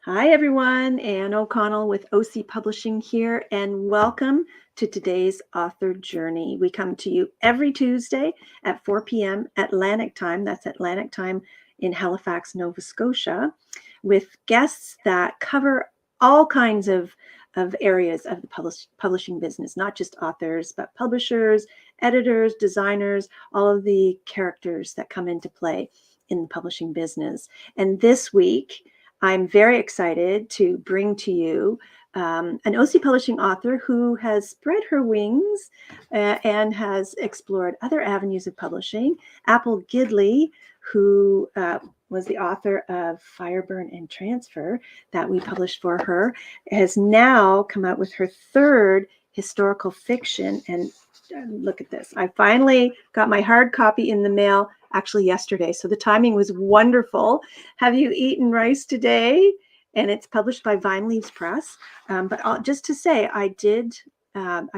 Hi, everyone. Anne O'Connell with OC Publishing here, and welcome to today's author journey. We come to you every Tuesday at 4 p.m. Atlantic time. That's Atlantic time in Halifax, Nova Scotia, with guests that cover all kinds of areas of the publishing business, not just authors, but publishers, editors, designers, all of the characters that come into play in the publishing business. And this week, I'm very excited to bring to you an OC Publishing author who has spread her wings and has explored other avenues of publishing. Apple Gidley, who was the author of Fire, Burn, and Transfer that we published for her, has now come out with her third historical fiction. And look at this. I finally got my hard copy in the mail actually yesterday. So the timing was wonderful. Have You Eaten Rice Today? And it's published by Vine Leaves Press. But just to say, I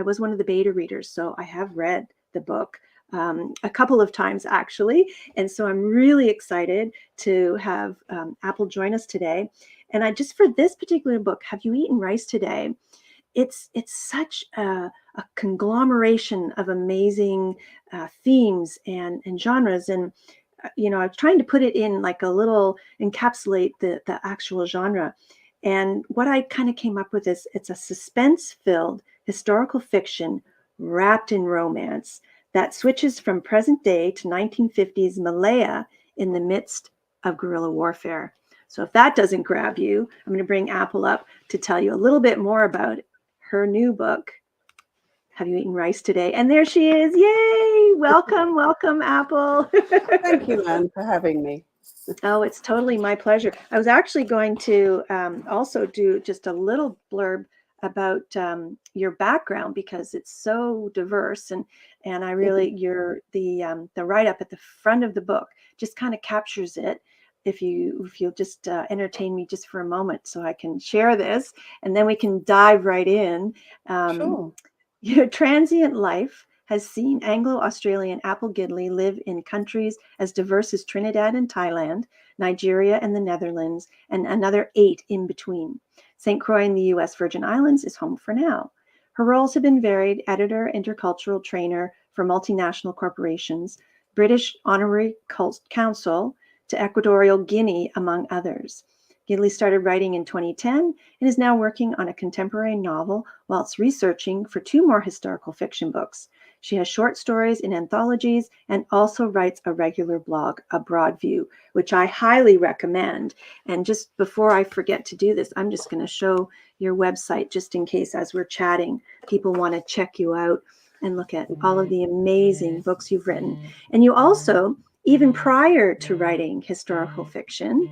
was one of the beta readers, so I have read the book a couple of times actually. And so I'm really excited to have Apple join us today. And just for this particular book, Have You Eaten Rice Today? It's such a conglomeration of amazing themes and genres. And I was trying to put it in like a little encapsulate the actual genre. And what I kind of came up with is it's a suspense-filled historical fiction wrapped in romance that switches from present day to 1950s Malaya in the midst of guerrilla warfare. So if that doesn't grab you, I'm going to bring Apple up to tell you a little bit more about her new book, Have You Eaten Rice Today? And there she is. Yay! Welcome, welcome, Apple. Thank you, Anne, for having me. Oh, it's totally my pleasure. I was actually going to also do just a little blurb about your background because it's so diverse, and I really the write up at the front of the book just kind of captures it. If you'll just entertain me just for a moment, so I can share this, and then we can dive right in. Sure. Your transient life has seen Anglo-Australian Apple Gidley live in countries as diverse as Trinidad and Thailand, Nigeria and the Netherlands, and another 8 in between. St. Croix in the U.S. Virgin Islands is home for now. Her roles have been varied: editor, intercultural trainer for multinational corporations, British Honorary Consul to Equatorial Guinea, among others. Gidley started writing in 2010 and is now working on a contemporary novel whilst researching for 2 more historical fiction books. She has short stories in anthologies and also writes a regular blog, A Broad View, which I highly recommend. And just before I forget to do this, I'm just going to show your website just in case as we're chatting, people want to check you out and look at all of the amazing books you've written. And you also, even prior to writing historical fiction,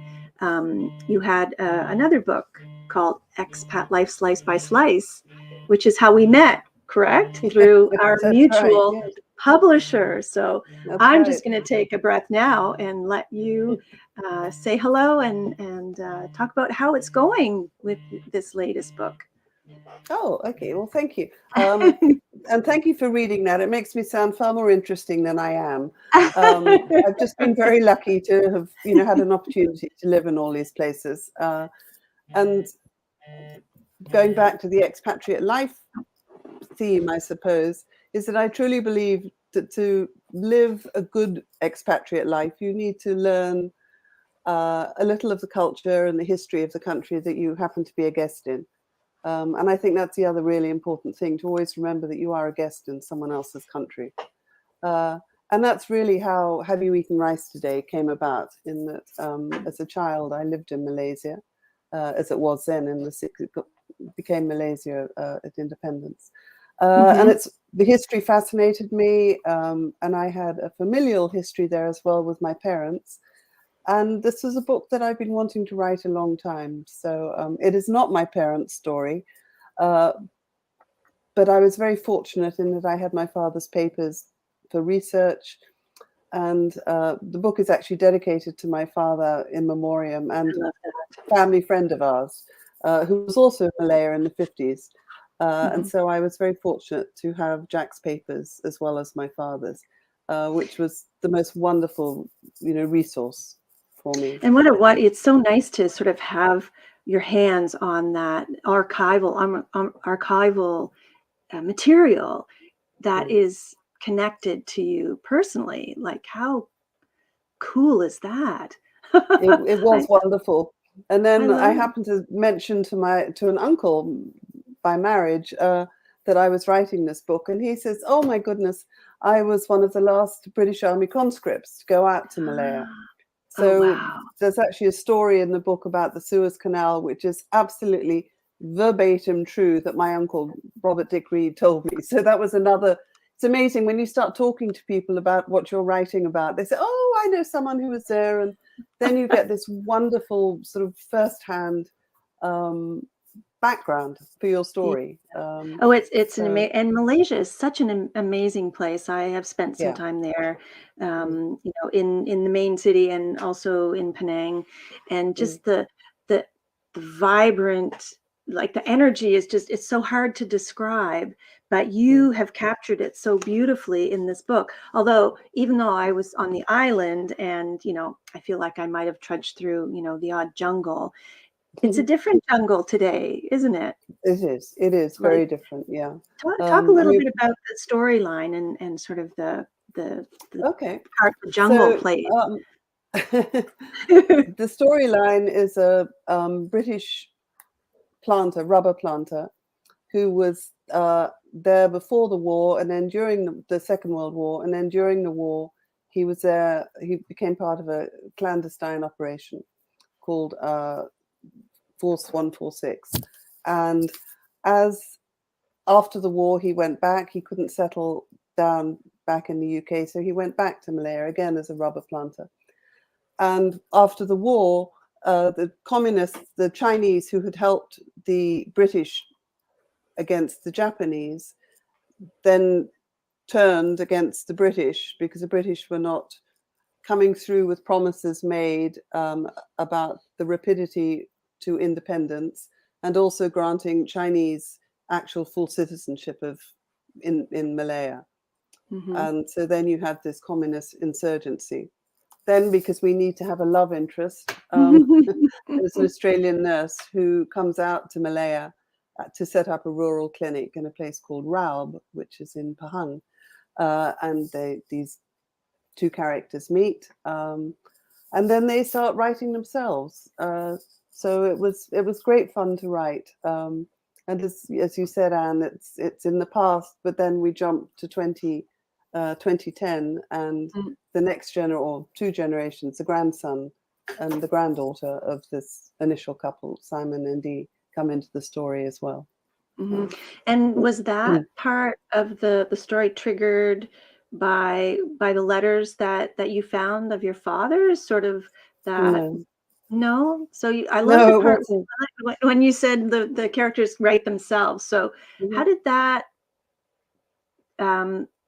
you had another book called Expat Life Slice by Slice, which is how we met, correct? Through our That's mutual right, yes. publisher. So That's I'm right. just going to take a breath now and let you say hello and talk about how it's going with this latest book. Oh, okay. Well, thank you. And thank you for reading that. It makes me sound far more interesting than I am. I've just been very lucky to have, had an opportunity to live in all these places. And going back to the expatriate life theme, I suppose, is that I truly believe that to live a good expatriate life, you need to learn a little of the culture and the history of the country that you happen to be a guest in. And I think that's the other really important thing, to always remember that you are a guest in someone else's country. And that's really how Have You Eaten Rice Today came about, in that as a child, I lived in Malaysia, as it was then in the 60s, it became Malaysia at independence. And the history fascinated me, and I had a familial history there as well with my parents. And this is a book that I've been wanting to write a long time. So it is not my parents' story, but I was very fortunate in that I had my father's papers for research. And the book is actually dedicated to my father in memoriam, and a family friend of ours, who was also in Malaya in the 50s. And so I was very fortunate to have Jack's papers as well as my father's, which was the most wonderful, resource for me. And what it's so nice to sort of have your hands on that archival material that Mm. is connected to you personally. Like, how cool is that? It was I, wonderful. And I then I love it. happened to mention to an uncle by marriage that I was writing this book, and he says, "Oh my goodness, I was one of the last British Army conscripts to go out to Malaya." Oh, So wow. there's actually a story in the book about the Suez Canal, which is absolutely verbatim true, that my uncle Robert Dick Reed told me. So that was another. It's amazing when you start talking to people about what you're writing about. They say, "Oh, I know someone who was there," and then you get this wonderful sort of firsthand um, background for your Yeah. story. Oh, it's an So and Malaysia is such an amazing place. I have spent some yeah. time there, Mm, in the main city and also in Penang, and mm, just the the vibrant, like the energy is just it's so hard to describe, but mm, you have captured it so beautifully in this book. Although even though I was on the island and I feel like I might have trudged through the odd jungle, it's a mm. different jungle today, isn't it? It is. It is Like very different. Yeah. talk a I little mean, bit about the storyline and sort of the okay. part the jungle So played. the storyline is a British planter, rubber planter, who was there before the war, and then during the Second World War, and then during the war, he was there. He became part of a clandestine operation called Force 146, and as after the war, he went back. He couldn't settle down back in the UK, so he went back to Malaya again as a rubber planter. And after the war, the communists, the Chinese who had helped the British against the Japanese, then turned against the British because the British were not coming through with promises made about the rapidity to independence and also granting Chinese actual full citizenship in Malaya. Hmm. And so then you had this communist insurgency. Then, because we need to have a love interest, there's an Australian nurse who comes out to Malaya to set up a rural clinic in a place called Raub, which is in Pahang. And these two characters meet, and then they start writing themselves. So it was great fun to write. And as you said, Anne, it's in the past, but then we jump to 2010, and the next or two generations, the grandson and the granddaughter of this initial couple, Simon and Dee, come into the story as well. Hmm. And was that Mm. part of the story triggered by the letters that you found of your father's sort of that? No, No, so I love the no, it part wasn't. when you said the characters write themselves. So how Mhm. did that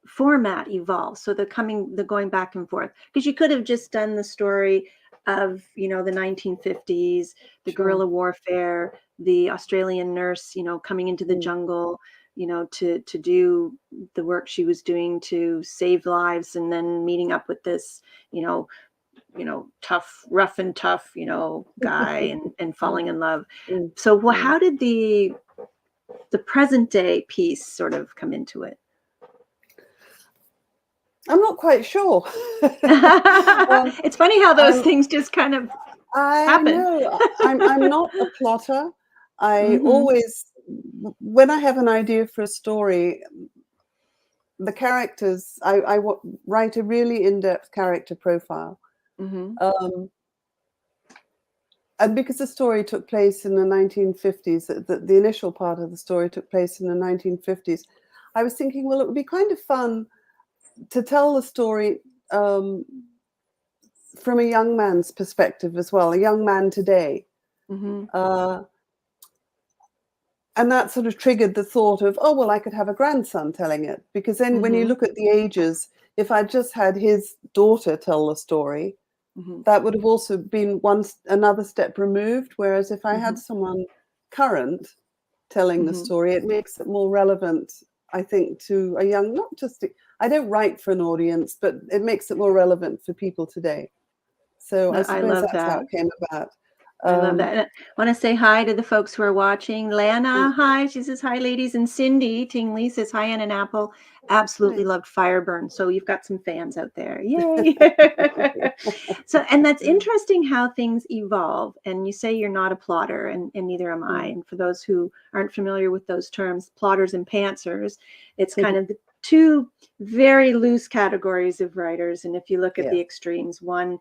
format evolve? So the going back and forth, because you could have just done the story of the 1950s, the Sure. guerrilla warfare, the Australian nurse coming into the Mm. jungle to do the work she was doing to save lives, and then meeting up with this you know tough, rough and tough guy, and Mm. falling in love. Mm. So Mm. how did the present day piece sort of come into it? I'm not quite sure. um, It's funny how those I'm, things just kind of I happen. know I'm not a plotter. I Hmm. always, when I have an idea for a story, the characters, write a really in-depth character profile. Hmm. Um, and because the story took place in the 1950s, the initial part of the story took place in the 1950s, I was thinking, well, it would be kind of fun to tell the story um, from a young man's perspective as well, a young man today. Hmm. Uh, and that sort of triggered the thought of, oh, well, I could have a grandson telling it. Because then when you Hmm. look at the ages, if I just had his daughter tell the story, Hmm. that would have also been another step removed. Whereas if I had Hmm. someone current telling the Hmm. story, it makes it more relevant, I think, to a young, not just, I don't write for an audience, but it makes it more relevant for people today. So I I suppose love that's how that. it came about. I love Um, that. And I want to say hi to the folks who are watching. mm, Lana, hi. She says hi, ladies. And Cindy Tingley says hi, Ann and Apple. Absolutely Hi. loved Fireburn. So you've got some fans out there. Yay. So, and that's interesting how things evolve. And you say you're not a plotter, and neither am I. Mm. And for those who aren't familiar with those terms, plotters and pantsers, it's kind of the two very loose categories of writers. And if you look at Yeah. the extremes, one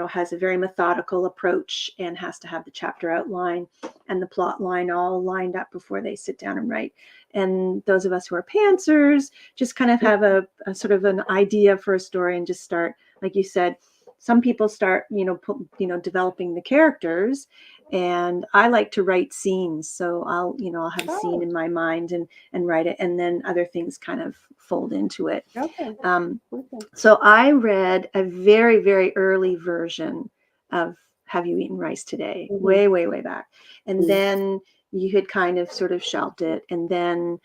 has a very methodical approach and has to have the chapter outline and the plot line all lined up before they sit down and write. And those of us who are pantsers just kind of have a sort of an idea for a story and just start, like you said, some people start, developing the characters, and I like to write scenes. So I'll have a scene Oh, in my mind and write it, and then other things kind of fold into it. okay. Um, Okay. so I read a very, very early version of Have You Eaten Rice Today? Mm-hmm. Way, way, way back. And Mm. then you had kind of sort of shelved it. And then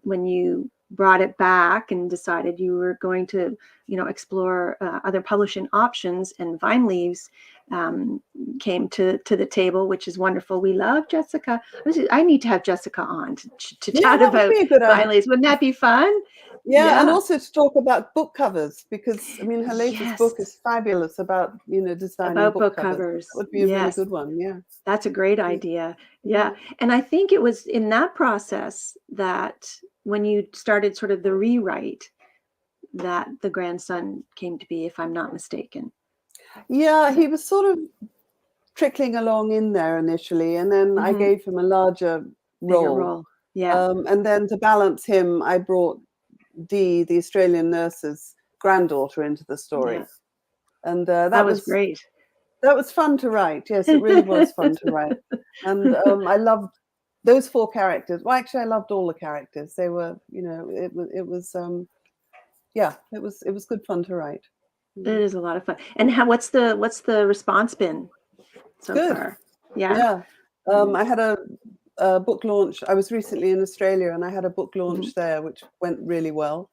when you brought it back and decided you were going to, explore other publishing options, and Vine Leaves came to the table, which is wonderful. We love Jessica. I need to have Jessica on to Yeah, chat that would about be a good idea. Vine Leaves. Wouldn't that be fun? Yeah, and Yeah. also to talk about book covers, because I mean her latest book Yes. is fabulous about designing About book book covers. covers. That would be a really Yes, good one. Yeah. that's a great Yeah. idea. Yeah. Yeah. And I think it was in that process that when you started sort of the rewrite, that the grandson came to be, if I'm not mistaken. Yeah, he was sort of trickling along in there initially, and then I Hmm. gave him a larger Bigger role. role. Yeah. And then to balance him, I brought Dee, the Australian nurse's granddaughter, into the Yeah. story, and That was great. that was fun to write. Yes, it really was fun to write, and I loved those four characters. Well, actually, I loved all the characters. They were, yeah, it was good fun to write. It Mm. is a lot of fun. And what's the response been so Good. far? Yeah. Yeah. I had a book launch. I was recently in Australia, and I had a book Hmm. launch there, which went really well,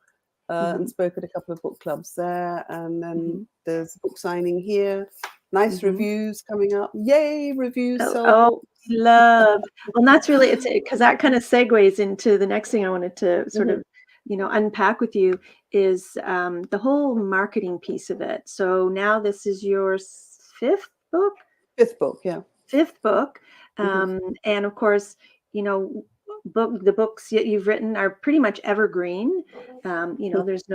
Hmm. and spoke at a couple of book clubs there. And then Hmm. there's a book signing here. Nice Hmm. reviews coming up. Yay, reviews Oh, sell oh, books. love. Well, and that's really it's because that kind of segues into the next thing I wanted to sort Hmm. of, unpack with you is the whole marketing piece of it. So now this is your fifth book, Fifth book, yeah. fifth book, Hmm. and of course, you know, the books that you've written are pretty much evergreen. There's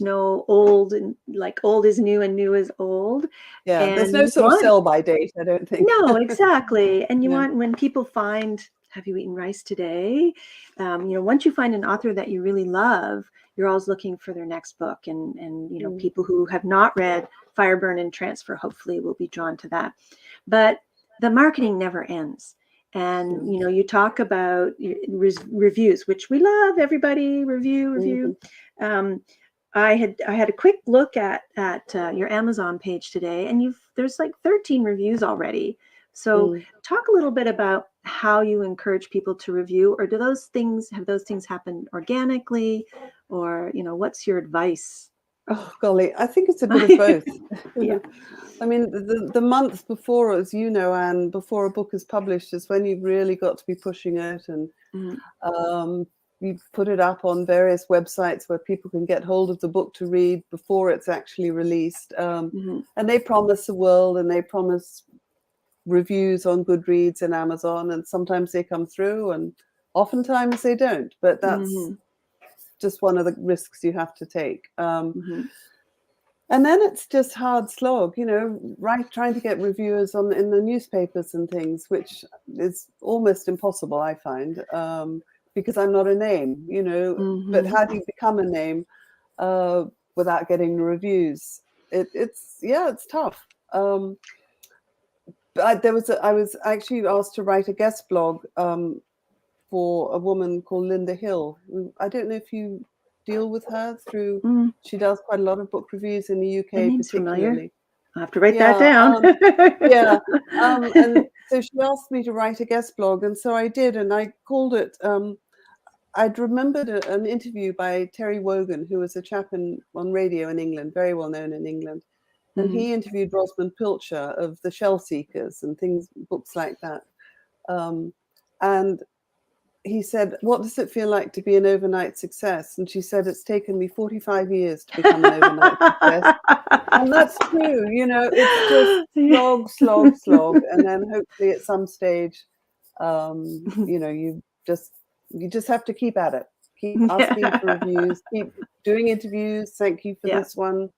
no old, and like old is new and new is old, Yeah, there's and no you sort of want sell by date, I don't think. no, exactly. And you Yeah. want when people find Have You Eaten Rice Today? Once you find an author that you really love, you're always looking for their next book. And Mm. people who have not read Fire, Burn, and Transfer hopefully will be drawn to that. But the marketing never ends. And Mm. you talk about reviews, which we love. Everybody review. Mhm. Um, I had a quick look at your Amazon page today, and there's like 13 reviews already. So Mm. talk a little bit about how you encourage people to review, or have those things happen organically, or what's your advice? Oh, golly, I think it's a bit of both. Yeah. I mean, the month before, as you know, Anne, before a book is published, is when you've really got to be pushing it, and Mhm. um, you put it up on various websites where people can get hold of the book to read before it's actually released. Mhm. And they promise the world, and they promise reviews on Goodreads and Amazon, and sometimes they come through, and oftentimes they don't. But that's Mhm. just one of the risks you have to take. Mhm. And then it's just hard slog, right? Trying to get reviewers in the newspapers and things, which is almost impossible, I find, because I'm not a name, But Mhm. how do you become a name without getting the reviews? It's tough. But I was actually asked to write a guest blog for a woman called Linda Hill. I don't know if you deal with her through. Mm. She does quite a lot of book reviews in the The UK, name's familiar. particularly. I have to write that Yeah, down. yeah. And so she asked me to write a guest blog, and so I did, and I called it. I'd remembered an interview by Terry Wogan, who was a chap on radio in England, very well known in England, and he interviewed Rosamund Pilcher of The Shell Seekers and books like that. And he said, "What does it feel like to be an overnight success?" And she said, "It's taken me 45 years to become an overnight success." And that's true, it's just slog, slog, slog. And then hopefully at some stage, you just have to keep at it. Keep asking for reviews, keep doing interviews. Thank you for this one.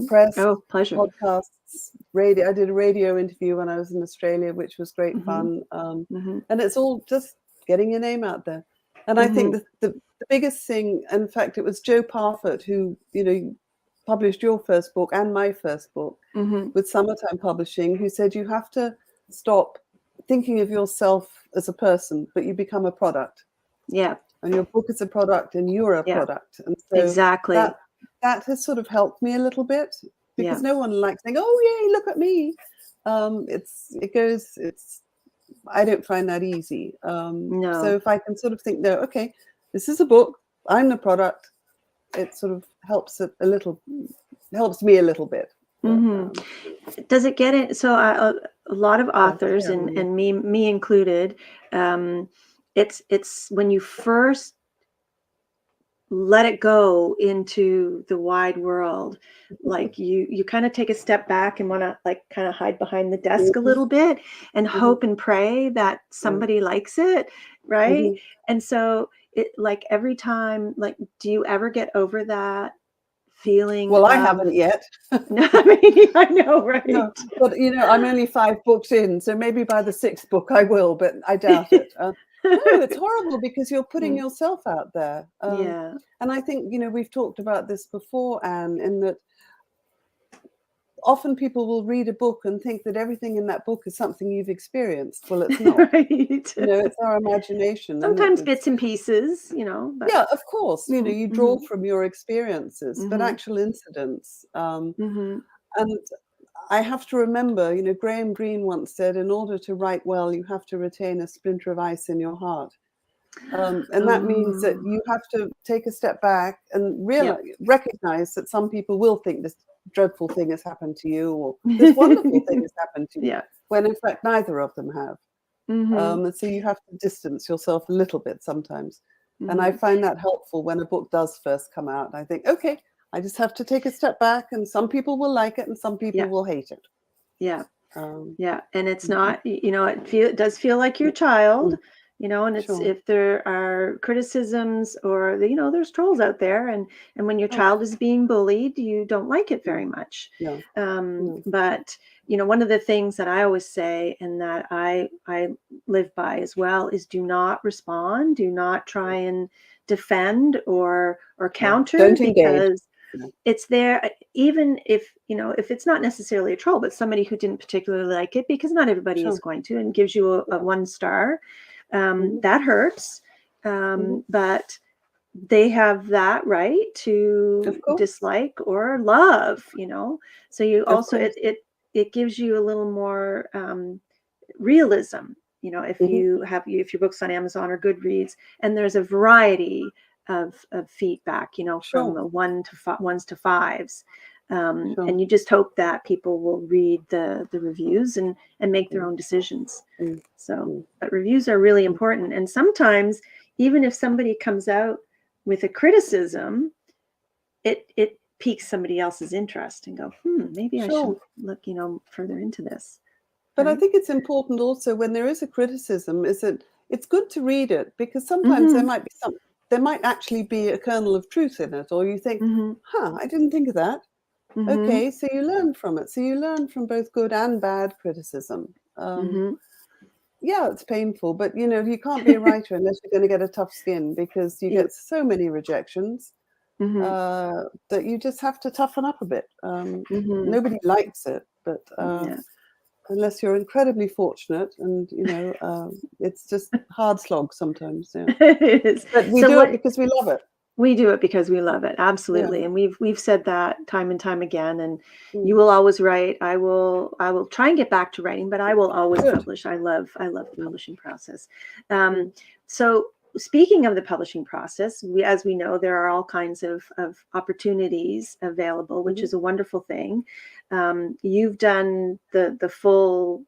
Press, Oh, pleasure. podcasts, radio. I did a radio interview when I was in Australia, which was great fun. And it's all just getting your name out there. And I think the biggest thing, in fact, it was Joe Parfit who, published your first book and my first book with Summertime Publishing, who said you have to stop thinking of yourself as a person, but you become a product. Yeah. And your book is a product and you're a product. And so exactly. That has sort of helped me a little bit, because no one likes saying, "Oh, yay, look at me." I don't find that easy. No. So if I can sort of think, no, okay, this is a book, I'm the product, it sort of helps me a little bit. Does it get it? So a lot of authors, and me included, it's when you first let it go into the wide world, like you kind of take a step back and want to like kind of hide behind the desk a little bit and hope and pray that somebody likes it, right? And so it, like, every time, like, do you ever get over that feeling? Well, I haven't yet. No, I mean, I know, right? No, but I'm only 5 books in, so maybe by the 6th book I will, but I doubt it. No, it's horrible because you're putting yourself out there. And I think, we've talked about this before, Anne, in that often people will read a book and think that everything in that book is something you've experienced. Well, it's not. Right. It's our imagination. Sometimes bits and pieces, but... Yeah, of course. You draw from your experiences, but actual incidents. And I have to remember, Graham Greene once said, in order to write well, you have to retain a splinter of ice in your heart. And that means that you have to take a step back and recognize that some people will think this dreadful thing has happened to you, or this wonderful thing has happened to you, when in fact neither of them have. And so you have to distance yourself a little bit sometimes. And I find that helpful when a book does first come out. I think, okay, I just have to take a step back, and some people will like it and some people will hate it. And it's not, it does feel like your child, and it's if there are criticisms or there's trolls out there, and when your child is being bullied, you don't like it very much. But one of the things that I always say, and that I live by as well, is do not respond, do not try and defend or counter. Don't because it's there, even if if it's not necessarily a troll, but somebody who didn't particularly like it, because not everybody is going to, and gives you a 1 star. That hurts, but they have that right to dislike or love, so you also, it gives you a little more realism, if if your book's on Amazon or Goodreads, and there's a variety of feedback, from the 1s to 5s. And you just hope that people will read the reviews and make their own decisions. So, but reviews are really important. And sometimes, even if somebody comes out with a criticism, it piques somebody else's interest and go, maybe I should look, further into this. But I think it's important also, when there is a criticism, is that it's good to read it, because sometimes there might actually be a kernel of truth in it, or you think, I didn't think of that. Okay, so you learn from it. So you learn from both good and bad criticism. Yeah, it's painful, but you can't be a writer unless you're going to get a tough skin, because you get so many rejections that you just have to toughen up a bit. Nobody likes it, but unless you're incredibly fortunate, and it's just hard slog sometimes. It is. But we do it because we love it. We do it because we love it, absolutely, and we've said that time and time again. And you will always write. I will try and get back to writing, but I will always publish. I love the publishing process. So speaking of the publishing process, as we know, there are all kinds of opportunities available, which is a wonderful thing. You've done the full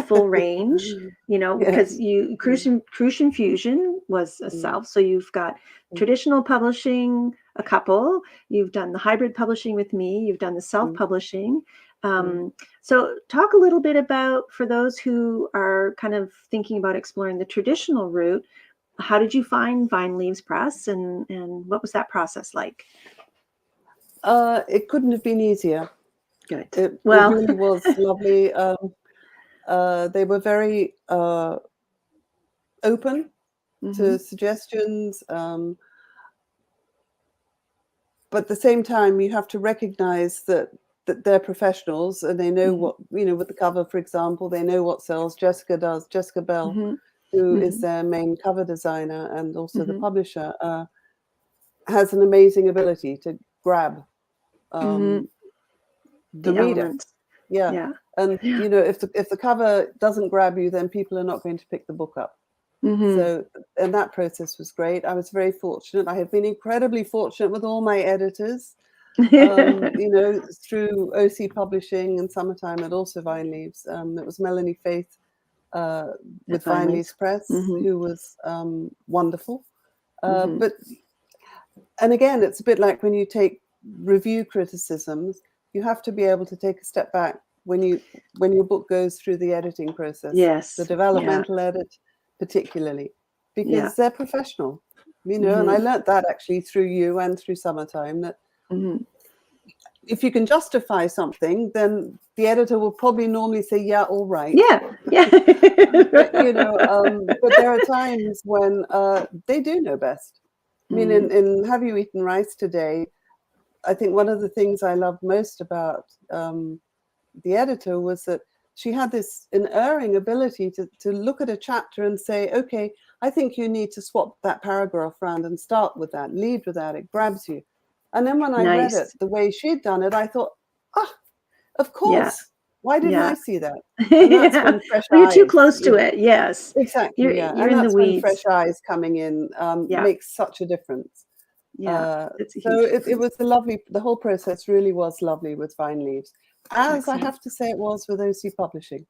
range, because Yes. Crucian Fusion was a Mm, self. So you've got mm, traditional publishing, a couple. You've done the hybrid publishing with me. You've done the mm, self-publishing. mm. So talk a little bit about, for those who are kind of thinking about exploring the traditional route, how did you find Vine Leaves Press, and what was that process like? It couldn't have been easier. Good. It Well, really was lovely. They were very open hmm to suggestions, but at the same time, you have to recognize that they're professionals and they know hmm what, with the cover, for example, they know what sells. Jessica does. Jessica Bell, hmm who is hmm their main cover designer and also the hmm publisher, has an amazing ability to grab hmm um, the the reader. elements. Yeah. Yeah. And Yeah. if the cover doesn't grab you, then people are not going to pick the book up. hmm So, and that process was great. I was very fortunate. I have been incredibly fortunate with all my editors, through OC Publishing and Summertime and also Vine Leaves. It was Melanie Faith uh, At with Vine Vine Leaves Leaves. Press, hmm who was wonderful. hmm But and again, it's a bit like when you take review criticisms, you have to be able to take a step back when your book goes through the editing process, the Yes. Yeah. developmental edit, particularly, Yeah. because they're professional, and I hmm learnt that actually through you and through Summertime, that hmm if you can justify something, then the editor will probably normally say, yeah, all right. Yeah. Yeah. But there are times when they do know best. I mean, hmm in Have You Eaten Rice Today, I think one of the things I loved most about the editor was that she had this unerring ability to look at a chapter and say, okay, I think you need to swap that paragraph around and start with that, lead with that, it grabs you. And then when I read it Nice. the way she'd done it, I thought, ah, of Yeah. course. Why didn't I Yeah. see that? And that's Yeah. when fresh Well, you're too eyes, close to it. Yes. exactly, yeah. You're And in the that's when fresh weeds. eyes coming in Yeah. makes such a difference. Yeah. It's a So huge it difference. was the whole process really was lovely with Vine Leaves, as I Excellent. have to say it was with OC Publishing.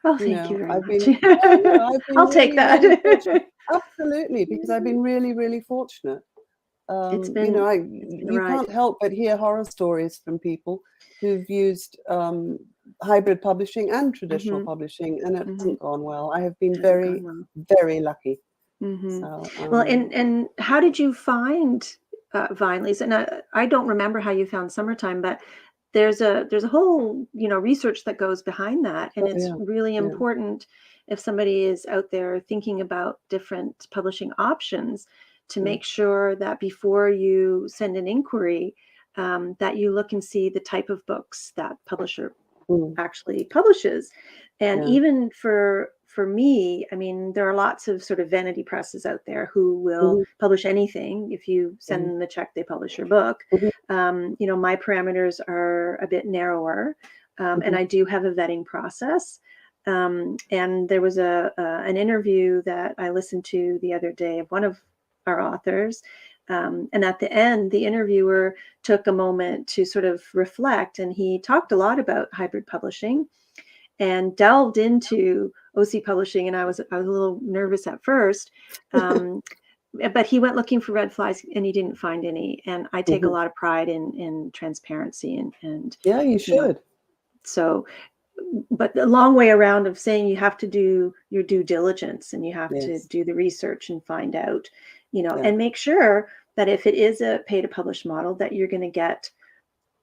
Oh, thank you very I've much. been, yeah, no, I've been I'll take really, really fortunate. that. Absolutely, because I've been really, really fortunate. It's been it's been a You ride. can't help but hear horror stories from people who've used hybrid publishing and traditional hmm publishing, and it hmm hasn't gone well. I have been Hasn't gone very, well. very lucky. hmm So, Well, and how did you find Vine Leaves? And I don't remember how you found Summertime, but there's a whole research that goes behind that, and oh it's yeah, really yeah, important if somebody is out there thinking about different publishing options to mm, make sure that before you send an inquiry, that you look and see the type of books that publisher mm, actually publishes. And yeah, even for me, I mean, there are lots of sort of vanity presses out there who will mhm, publish anything. If you send mhm, them the check, they publish your book. mhm, My parameters are a bit narrower, and mhm, I do have a vetting process. And there was an interview that I listened to the other day of one of our authors, and at the end, the interviewer took a moment to sort of reflect, and he talked a lot about hybrid publishing and delved into OC publishing. And I was a little nervous at first, but he went looking for red flags and he didn't find any. And I take a mhm. lot of pride in transparency and Yeah, you you know should. so. But the long way around of saying you have to do your due diligence and you have to Yes, do the research and find out, yeah, and make sure that if it is a pay to publish model, that you're going to get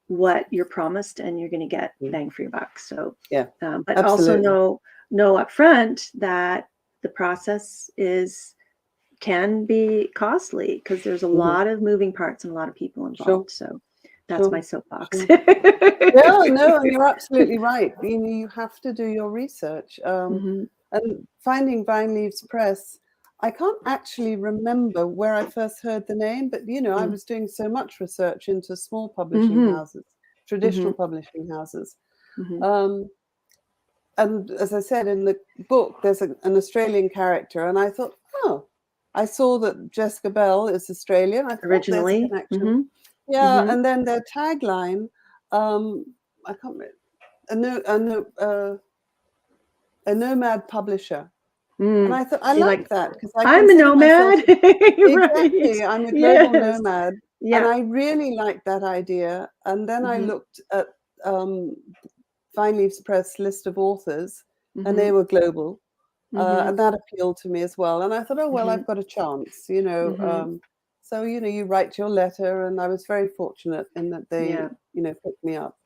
what you're promised and you're going to get mm, bang for your buck. So, yeah, but also absolutely. know upfront that the process can be costly because there's a Mhm. lot of moving parts and a lot of people Sure, involved. So that's my sure, soapbox. sure. Yeah, no, and you're absolutely right. You have to do your research. hmm And finding Vine Leaves Press, I can't actually remember where I first heard the name, but I was doing so much research into small publishing hmm houses, traditional hmm publishing houses. hmm Um, and as I said in the book, there's an Australian character, and I thought, oh, I saw that Jessica Bell is Australian. I thought, oh, there's a Originally. connection. Mm-hmm. Yeah, Mm-hmm. and then their tagline, I can't remember, a nomad publisher. And Mm. I thought, I You like like, that because I I'm a consider myself, nomad. Right. exactly, I'm a global Yes. nomad. And Yeah. I really liked that idea. And then I Mm-hmm. looked at Vine Leaves Press list of authors, and Mm-hmm. they were global. Mm-hmm. And that appealed to me as well. And I thought, oh, well, Mm-hmm. I've got a chance, you know. Mm-hmm. So, you know, you write your letter, and I was very fortunate in that they, Yeah. you know, picked me up.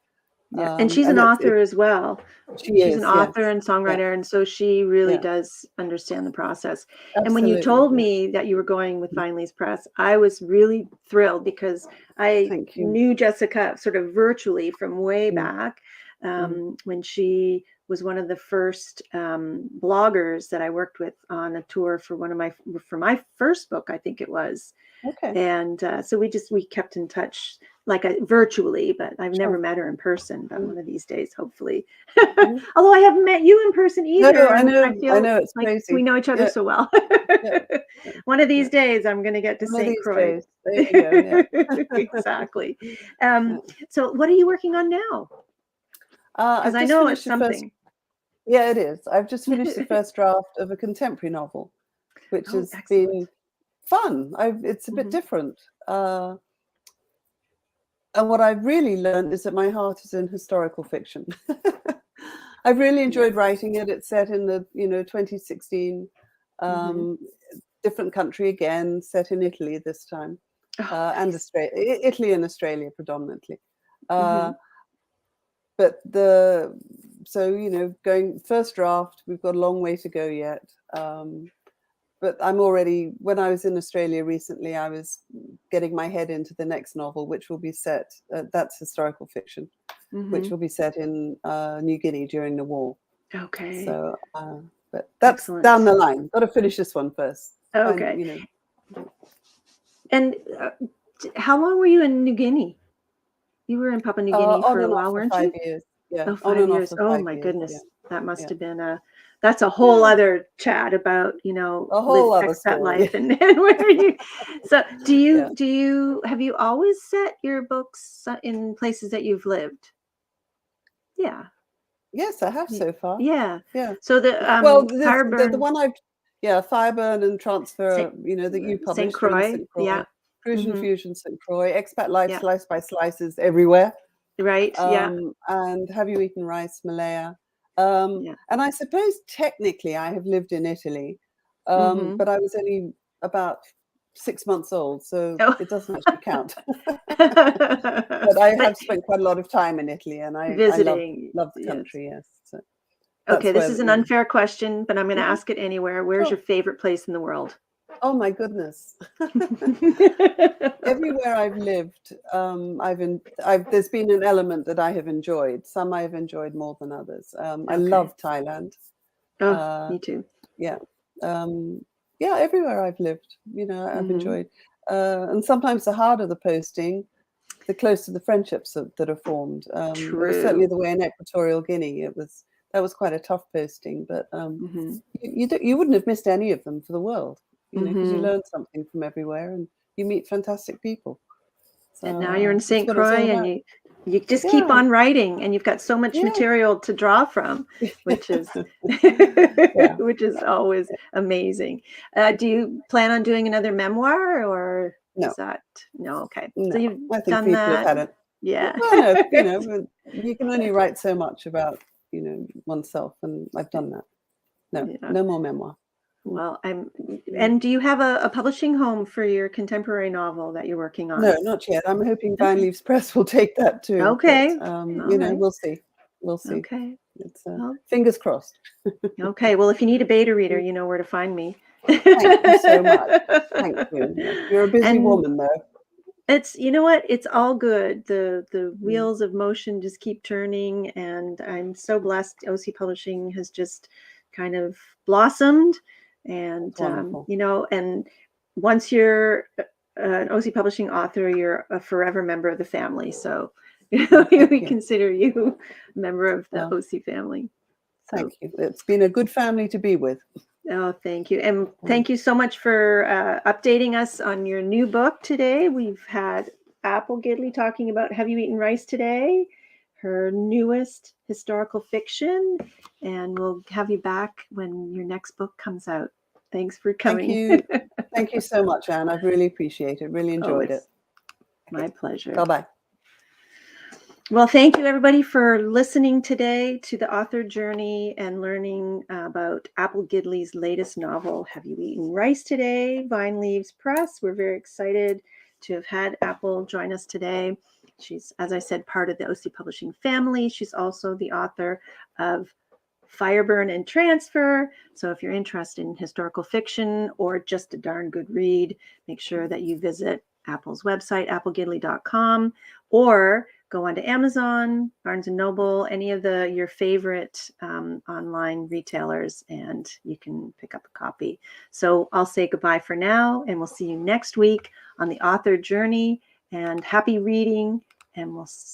Yeah. And she's an And author as well. she She's an is, yes. author and Yeah, songwriter, and so she really yeah, does understand the process. And when you absolutely. told Yeah. me that you were going with Vine Leaves Press, I was really thrilled because I Thank you. knew Jessica sort of virtually from way Mm, back, mm. when she was one of the first bloggers that I worked with on a tour for my first book, I think it was. Okay, And so we kept in touch like virtually, but I've never sure. met her in person. But Mm, one of these days, hopefully. mhm. Although I haven't met you in person No, either, and I I feel know, it's like we crazy. know each other Yeah, so well. yeah, yeah, One of yeah. these days, I'm going to get to One of St. these Croix. days. There you go. Yeah. Exactly. Yeah. So, what are you working on now? Because I've I just know finished it's the first. something. Yeah, it is. I've just finished the first draft of a contemporary novel, which Oh, has excellent. been fun. It's a bit Hmm. different. And what I've really learned is that my heart is in historical fiction. I've really Yeah. enjoyed writing it. It's set in the 2016, Hmm. um, different country again, set in Italy this time, Oh, and nice. Australia, Italy and Australia predominantly. Hmm. Uh, but so going first draft, we've got a long way to go yet. But I'm already, when I was in Australia recently, I was getting my head into the next novel, which will be set, that's historical fiction, which Hmm. will be set in New Guinea during the war. Okay. So, but that's down Excellent. the line. Got to finish this one first. Find, Okay. And how long were you in New Guinea? You were in Papua New Guinea on for a and off while, for weren't five you? years. Yeah, Oh, on five and off years. for Oh five my years. Yeah, goodness. That must yeah, have been that's a whole yeah. other chat about, A whole other expat story. life and, and where you, so Yeah. have you always set your books in places that you've lived? Yeah. Yes, I have y- so far. Yeah. Yeah. So the Well, the Fireburn, one I've, yeah, Fireburn and Transfer, St. that you St. published are in Croix. St. Yeah. Croix, Crucian Hmm. Fusion, St. Croix, Expat Life, Yeah. Slice by Slices everywhere, Right. Yeah. and Have You Eaten Rice, Malaya. Yeah. And I suppose technically I have lived in Italy, Hmm. but I was only about 6 months old, so Oh. it doesn't actually count. But I But have spent quite a lot of time in Italy, and I visiting, love the yes. country. Yes, so Okay, that's this where is an unfair question, but I'm going to Mhm, ask it anywhere. Where's sure. your favorite place in the world? Oh my goodness. Everywhere I've lived, there's been an element that I have enjoyed. Some I have enjoyed more than others. I Okay. love Thailand. Oh, Uh, me too. yeah, yeah. Everywhere I've lived, I've Hmm. enjoyed. And sometimes the harder the posting, the closer the friendships that are formed. It was certainly True. the way in Equatorial Guinea. That was quite a tough posting, but Hmm. you wouldn't have missed any of them for the world, because you Hmm. learn something from everywhere and you meet fantastic people. So And now you're in that's St. what it's all Croix, and about. you just keep Yeah, on writing, and you've got so much yeah, material to draw from, which is yeah. which is always amazing. Do you plan on doing another memoir, or No, is that no? Okay, so no. you've I think done people have that. had it. Yeah. Well, no, you can only write so much about oneself, and I've done that. No, Yeah. no more memoir. Mm, Well, mm. and do you have a publishing home for your contemporary novel that you're working No, on? not yet. I'm hoping Vine Okay. Leaves Press will take that too, but Okay. All right. we'll see. We'll see. Okay. It's Well, fingers crossed. okay. Well, if you need a beta reader, Mm. you know where to find me. Thank you so much. Thank you. Yes, you're a busy And woman, though. it's, you know what? It's all good. The Mm, wheels of motion just keep turning, and I'm so blessed. OC Publishing has just kind of blossomed, and that's wonderful. and once you're an OC Publishing author, you're a forever member of the family. So Oh, thank we you. consider you a member of the Well, OC family. So thank you. It's been a good family to be with. Oh, thank you. And thank you so much for updating us on your new book today. We've had Apple Gidley talking about Have You Eaten Rice Today, her newest historical fiction. And we'll have you back when your next book comes out. Thanks for Thank coming. you. Thank you so much, Anne. I've really appreciated it. Really enjoyed it. It's my pleasure. Bye-bye. Well, thank you everybody for listening today to the author journey and learning about Apple Gidley's latest novel, Have You Eaten Rice Today? Vine Leaves Press. We're very excited to have had Apple join us today. She's, as I said, part of the OC Publishing family. She's also the author of Fireburn and Transfer. So if you're interested in historical fiction or just a darn good read, make sure that you visit Apple's website, applegidley.com, or go onto Amazon, Barnes & Noble, any of your favorite online retailers, and you can pick up a copy. So I'll say goodbye for now, and we'll see you next week on the author journey, and happy reading, and we'll